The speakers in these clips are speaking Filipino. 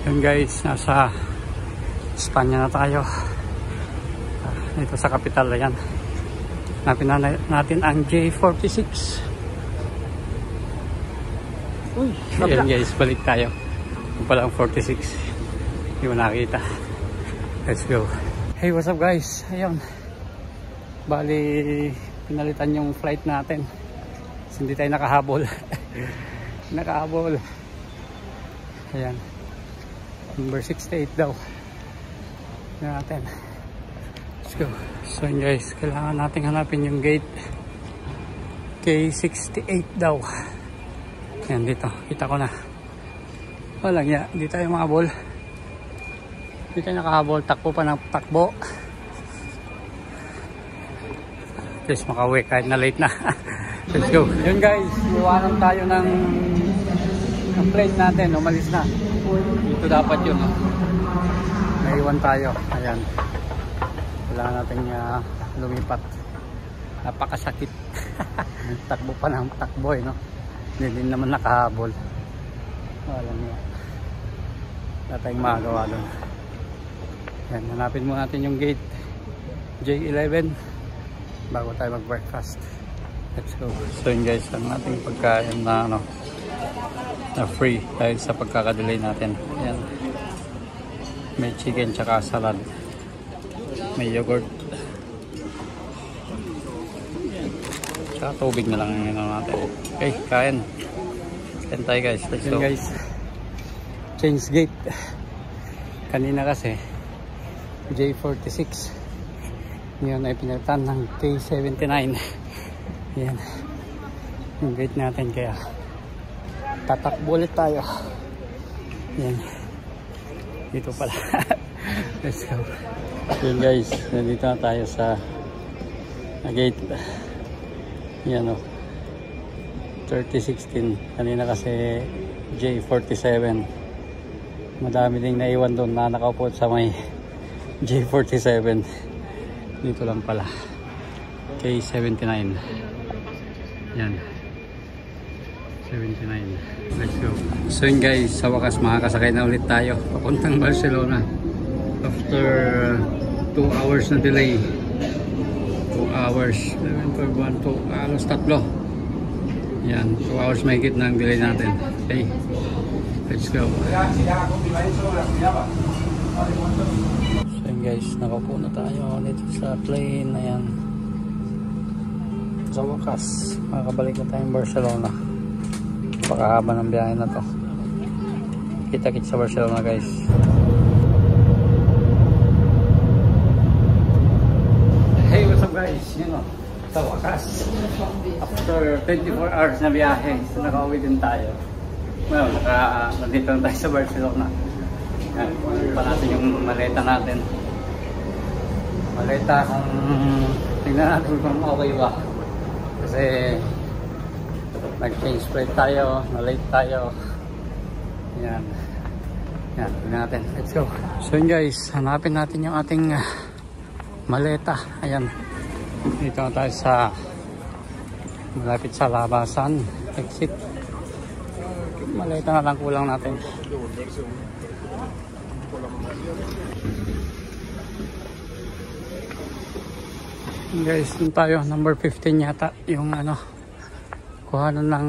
Yun guys, nasa Espanya na tayo. Dito sa capital, ayan. Hanapin na natin ang J46. Uy, ayan guys, balik tayo. Kung palang 46. Hindi mo nakita. Let's go. Hey, what's up guys? Ayun. Bali, pinalitan yung flight natin. Kasi hindi tayo nakahabol. Nakahabol. Ayan. Number 68 daw. Natin. Let's go. So guys, kailangan natin hanapin yung gate K68 daw. Ayan dito. Kita ko na. Walang ya. Hindi tayo makahabol. Hindi tayo nakahabol. Takbo pa ng takbo. Please makauwi kahit na late na. Let's go. Yun guys. Iwanan tayo ng plane natin. Umalis na. Dito dapat yun. Naiwan tayo. Ayan. Kailangan natin lumipat. Napakasakit. Takbo pa ng takbo no? Hindi din naman nakahabol. Walang yan. Wala tayong magagawa doon. Ayan. Hanapin mo natin yung gate J11 bago tayo mag breakfast. Let's go. So yun guys, ang ating pagkain na na free dahil sa pagkakadelay natin. Ayan. May chicken tsaka salad. May yogurt. Tsaka tubig na lang yung natin. Okay, kain. Kain tayo guys. Let's go. Guys, change gate. Kanina kasi J46. Ngayon ay pinalitan ng K79. Ayan. Yung gate natin kaya tatakbo ulit tayo. Yan. Dito pala. Let's go. Yun guys, nandito na tayo sa gate. Yan o. 3016. Kanina kasi J47. Madami ding naiwan doon na nakaupo sa may J47. Dito lang pala. K79. Yan. 79. Let's go. So yun guys, sa wakas makakasakay na ulit tayo papuntang Barcelona after 2 hours na delay. 2 hours 11:12 alas 3. Yan, 2 hours mahigit na ang delay natin. Okay, let's go. So yun guys, nakaupo na tayo dito sa plane. Ayan, sa wakas makakabalik na tayong Barcelona. Pakahaba ng biyahe na to. Kita-kits sa Barcelona guys. Hey, what's up guys? Yun o, sa wakas after 24 hours na biyahe, nakauwi din tayo. Well, nandito na tayo sa Barcelona. Yan, pa natin yung maleta natin. Maleta kung tingnan natin kung okay ba. Kasi nag-change plate tayo, na-late tayo. Yan. Yan, tingnan natin. Let's go. So yun guys, hanapin natin yung ating maleta. Ayan. Dito na tayo sa malapit sa labasan. Exit. Maleta na lang kulang natin. Guys, dun tayo. Number 15 yata. Yung kuhanan ng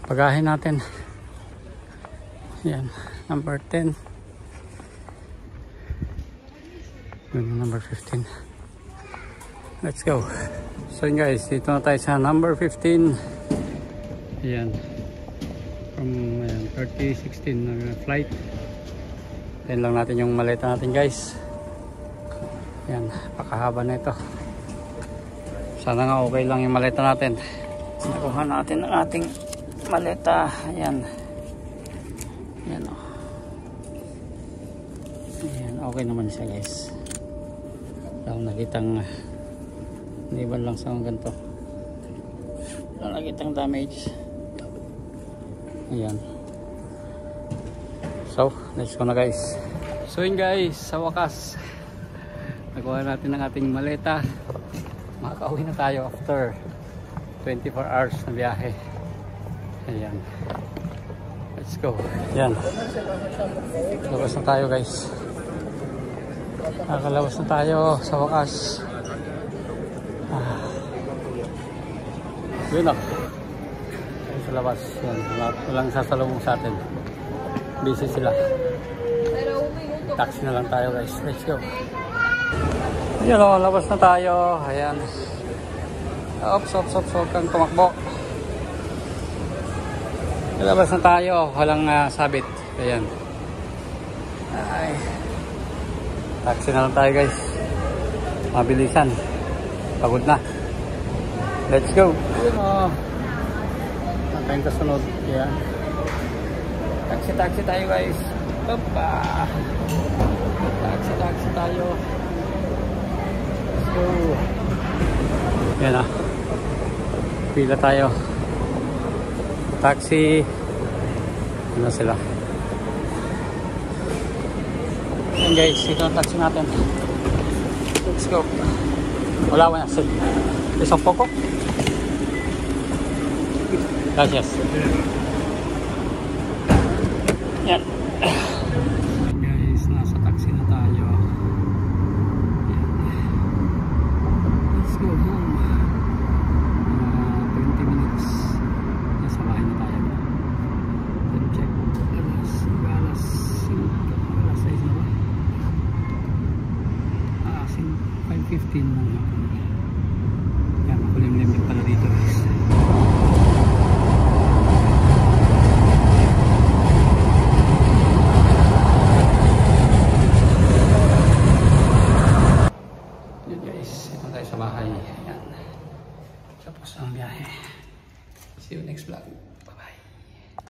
bagahe natin. Yan, number 10. Yun, number 15. Let's go. So yun guys, dito na tayo sa number 15. Ayan. From 3016 na flight. Then lang natin yung maleta natin guys. Ayan, pakahaba na ito. Sana nga okay lang yung maleta natin. Nakuha natin ang ating maleta. Ayan. Ayan o. Ayan, okay naman siya guys. Wala akong nakitang niban lang sa ganito. Wala nakitang damage. Ayan. So, let's go na guys. So yun guys, sa wakas nakuha natin ang ating maleta. Makakauwi na tayo after 24 hours na biyahe. Ayan. Let's go. Yan. Labas na tayo guys. Nakalabas na tayo sa wakas. Yun na. Sa labas. Yan. Walang sasalubong sa atin. Busy sila. Taxi na lang tayo guys. Let's go. Yan o. Labas na tayo. Ayan. Ops. Huwag kang tumakbo. Labas na tayo. Walang sabit. Ayan. Ay. Taxi na lang tayo guys. Mabilisan. Pagod na. Let's go. Yun o. Nakain kasunod. Ayan. Taxi tayo guys. Opa. Taxi tayo. Let's go. Yan ah. Pila tayo. Taxi. Ano sila? Yan guys. Ito ang taxi natin. Let's go. Wala na sila. Isang poco. Gracias. Yan. Guys, nasa taxi na tayo. Yan. Let's go home. 20 minutes. Nasa bahay na tayo. Then check. Alas 6 na ba? 5:15 na.